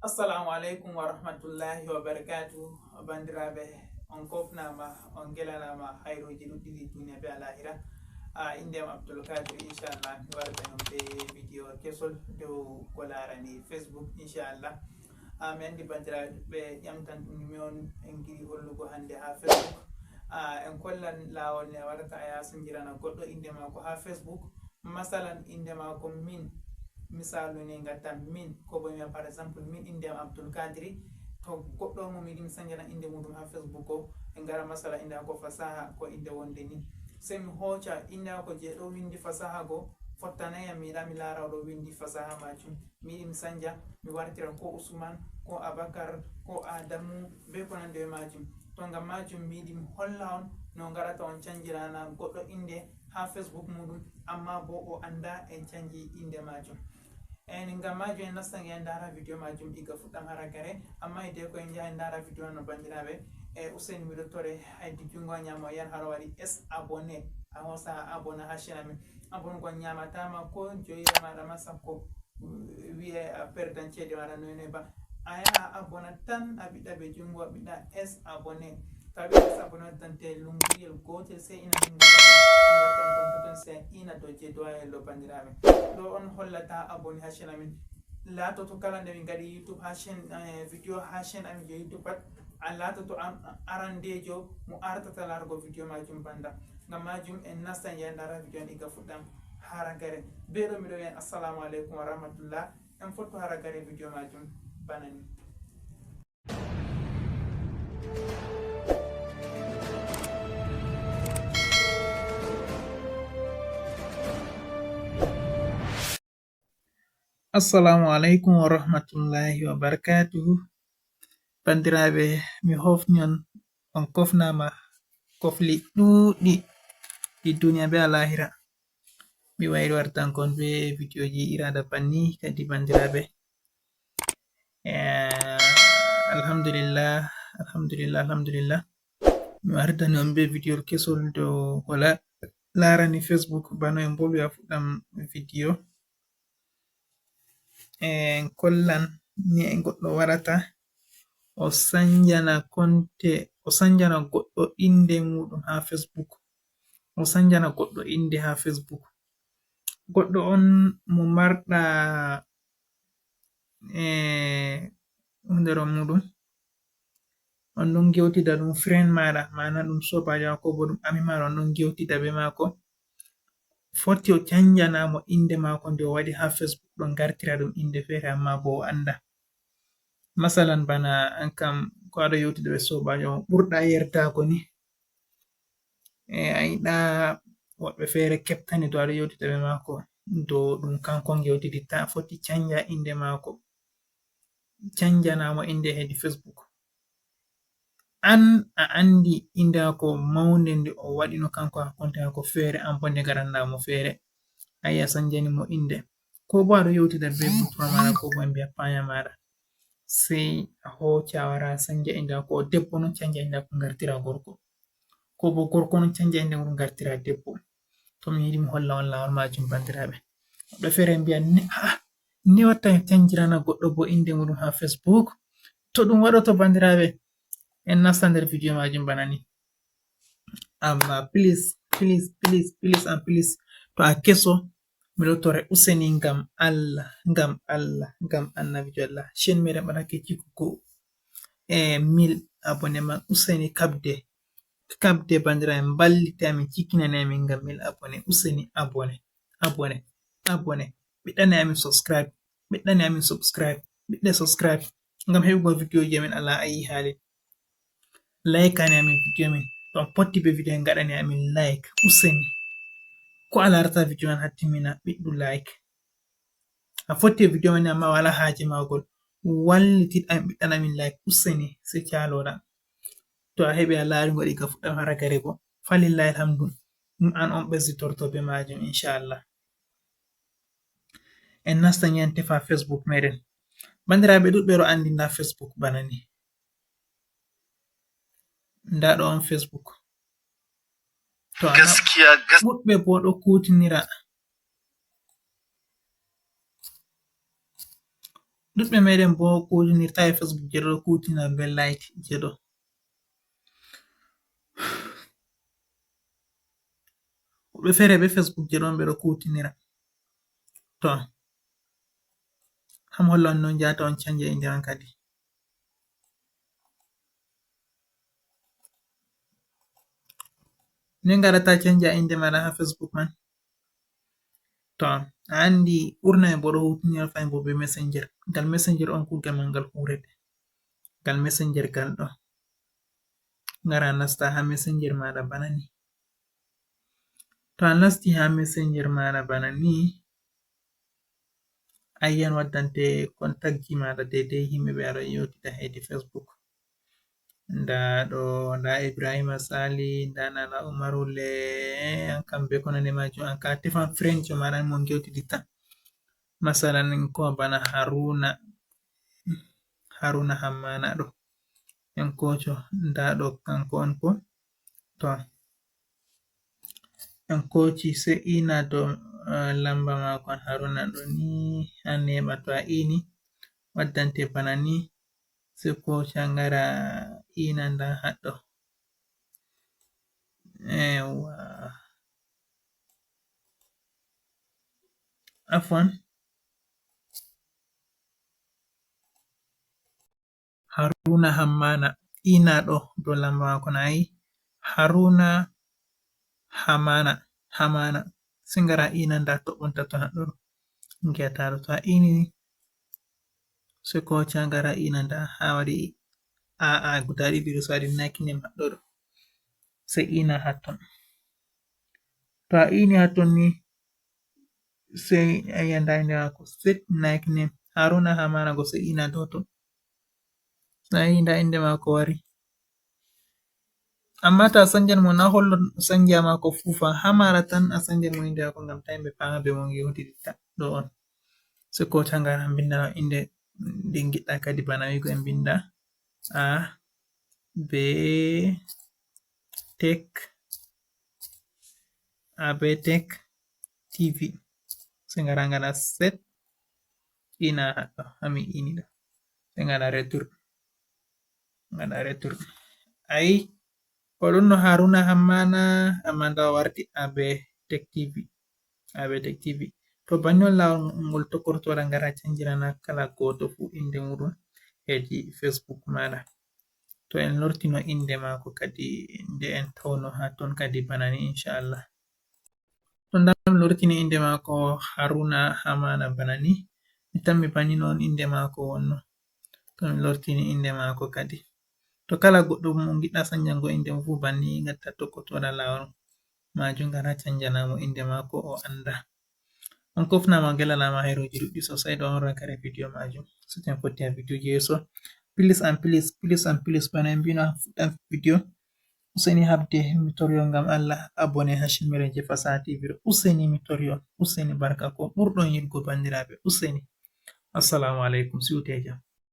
Assalamu alaikum wa rahmatullahi wa barakatuh. Bandiraɓe on kofnama on gelanama hayroji ɗuɗɗiɗi duniya be alahira. Indema Abdulkadir inchallah mi warata on be vidéo kesol dow ko larani Facebook inchallah. Mi andi bandiraɓe ƴamtan ɗum mi on en giɗi hollugo hande ha Facebook. En kollan lawol ne warata a yasandirana goɗɗo inde mako ha Facebook. Masalan inde mako min, misalu ne gattam min ko bo par exemple min inde am Abdul Kadiri, to goɗɗo mo miɗi mi sanjana inde muɗum ha Facebook o e ngara masala inde ko fasaha ko inde wonde ni, sei mi hoca inde ko je ɗo windi fasaha go fottanayam mi yiɗa mi lara oɗo windi fasaha majum, mi yiɗi mi sanja mi wartira ko Usman ko Abakar ko Adamu be ko nande e majum. To ngam majum mi yiɗi mi holla on no garata on canjirana goɗɗo inde ha Facebook muɗum amma bo o anda en canji inde majum. En ngam majum en nastan en dara video majum iga fuɗɗam haragare, amma hide ko en jaha en dara video no bandiraɓe e Usaini miɗo tore haydi jungo ñamo yan haro waɗi s abonné a hosa abonné ha chaine amin. Abonné gon ñamatama ko joyira maɗa ma sakko wiye a perdan cede maɗa noyne ba, a yaha abonné tan a ɓiɗɗa ɓe jungo a ɓiɗɗa s abonné, to a ɓiɗɗa s abonné tan te lunguyel gotel sei ina min wartan ton se ina do je doyello bandiraɓe. Ɗo on hollata abonné ha chaine amin, latoto kala nde min gaɗi YouTube ha chaine vidéo ha chaine amin je YouTube pat a latoto arandejo mo artata larugo vidéo majum banda. Ngam majum en nastan en dara vidéo on iga fuɗɗam haragare. Be ɗo miɗo wiyan assalamu aleykum wa rahmatullah, en fotto haragare vidéo majum banani. Assalamu alaikum wa rahmatullahi wa barakatuhu. Bandiraɓe mi hofni on kofnama kofli ɗuɗɗi ɗi duniya be alahira. Mi wayri wartankon be videoji iraɗa banni kadi bandiraɓe. Alhamdulillah alhamdulillah mi wartani on be video kesol dow ko larani Facebook. Bano en bo wi'a fuɗɗam video en kollan ni e goɗɗo warata o sanjana goɗɗo inde muɗum ha Facebook, o sanjana goɗɗo inde ha Facebook. Goɗɗo on mo marɗa nder muɗum on ɗon gewtida ɗum friend maɗa, mana ɗum sobajo ma ko bo ɗum ami maɗa on ɗon gewtida be mako, foti o canjanamo inde mako nde o waɗi ha Facebook ɗon gartira ɗum inde fere amma bo o anda. Masalan bana an kam ko aɗo yewtida be sobajo mo ɓurɗa yerdago ni, a yiɗa woɓɓe fere keɓtani to aɗo yewtida be mako dow ɗum kanko on gewtiditta, a foti canja inde mako, canjanamo inde hedi Facebook. An a andi inde mako maunde nde o waɗino kanko hakkunde mako fere, an bo nde garandamo fere, ayi a sanjani mo inde. Ko bo aɗo yewtida be butuma maɗa ko bo en mbi'a paya maɗa, sei a hoca a wara a sanja inde mako, debbo non canja inde mako gartira gorko, ko bo gorko non canja inde mum gartira debbo. To mi yiɗi mi holla on lawol majum bandiraɓe. Woɓɓe fere mbi'a ni watta canjirana goɗɗo bo inde muɗum ha Facebook, to ɗum waɗoto bandiraɓe en nasta nder video majum bana ni. Amma please and please to a keso miɗo tore useni ngam Allah ngam annabijo Allah, chaine meɗen ɓadake jikugo 1000 abonné man, useni kabde bandiraɓe ballite amin, cikkinani amin ngam 1000 abonné. Useni abonné ɓiɗɗane amin subscribe, ɓiɗɗe subscribe ngam heɓugo videoji amin ala ayi hali. Like ani amin video min, to on potti be video en gaɗani amin like useni, ko a larata video man hattimina ɓiɗɗu like. A fotti video man amma wala haje magol, wallitiɗ amin ɓiɗɗana amin like useni sei caloɗa. To a heɓi a lari ngo diga fuɗɗam haragare bo falillahi alhamdu, ɗum an on ɓesditorto be majum inchallah. En nastan en tefa Facebook meɗen bandiraɓe ɗuɗɓe ɗo andi nda Facebook bana ni, nda ɗo on Facebook, to ɗuɗɓe bo ɗo kutinira ɗuɓɓe meɗen bo kutinirta e Facebook je ɗo kutina be light je ɗo. Woɓɓe fere be Facebook je ɗon ɓe ɗo kutinira. To ham holla on non jata on canja inde man kadi. Nden gaɗata canja inde maɗa ha Facebook man. To a andi ɓurna e bo ɗo hutinira fayin bo be Messenger. Ngal Messenger on kugal man ngal hurete. Ngal Messenger gal ɗo. Ngara nasta ha Messenger maɗa bana ni. To a nasti ha Messenger maɗa bana ni, a yiyan waddante contact ji maɗa daidai himɓe ɓe aɗo yewtida hedi Facebook. Nda ɗo nda Ibrahima Sali, nda Nana Umaru le, an kam be ko nandi majum, an ka tefan friend jo maɗa mon gewtiditta. Masalan ko bana Haruna Hammana ɗo en kocho, nda ɗo kanko on ko. To en koci sai ina do lamba mako Haruna ɗo ni ha neɓa, to a ini waddante bana ni sai koca ngara ina nda haɗɗo. Ewa afwan, Haruna Hammana ina ɗo do lamba mako na yi Haruna Hamana sai ngara ina nda toɓɓonta to haɗɗo ngiyataɗo, to a ini sai koca ngara ina nda ha waɗi guda ɗiɗi ɗo, so waɗi nickname haɗɗo ɗo sai ina hatton. To a ini hatton ni sai a yi'a nda inde mako set nickname Haruna Hamana go sai ina dow ton. So a yi nda inde mako wari. Amma to a sanjan mo na hollon sanja mako fufa, ha mara tan a sanjan mo inde mako ngam ta himɓe fama be mo gewtiditta ɗo on. Sai koca ngara binda inde nde giɗɗa kadi bana wigo en binda A B Tech TV. Sai ngara ngara set ina haɗɗo hami ini ɗo. Sai ngara retur. Ayi oɗon no Haruna Hammana amma nda warti AB Tech TV. To banni on lawol ngol tokkorto waɗa ngara canjirana kala goto fu inde muɗum hedi Facebook maɗa. To en lortino inde mako kadi nde en tawno ha ton kadi bana ni inchallah. To nda mi lortini inde mako Haruna Hamana bana ni, mi tammi banni on inde mako wonno. To mi lortini inde mako kadi. To kala goɗɗo mo giɗɗa sanjango inde fu banni gatta tokkoto waɗa lawol majum ngara canjanamo inde mako o anda. On kofnama on gelanama hairuji ɗuɗɗi sosai ɗo on rankare video majum. So ten fotti ha video je yeso. Please and please bana en mbino ha fuɗɗam video, useni habde mi toryo ngam Allah abone ha channel je Fasaha TV ɗo. Useni mi toryo, useni barka ko ɓurɗon yiɗugo bandiraɓe, useni. Assalamu alaikum, siwte jam.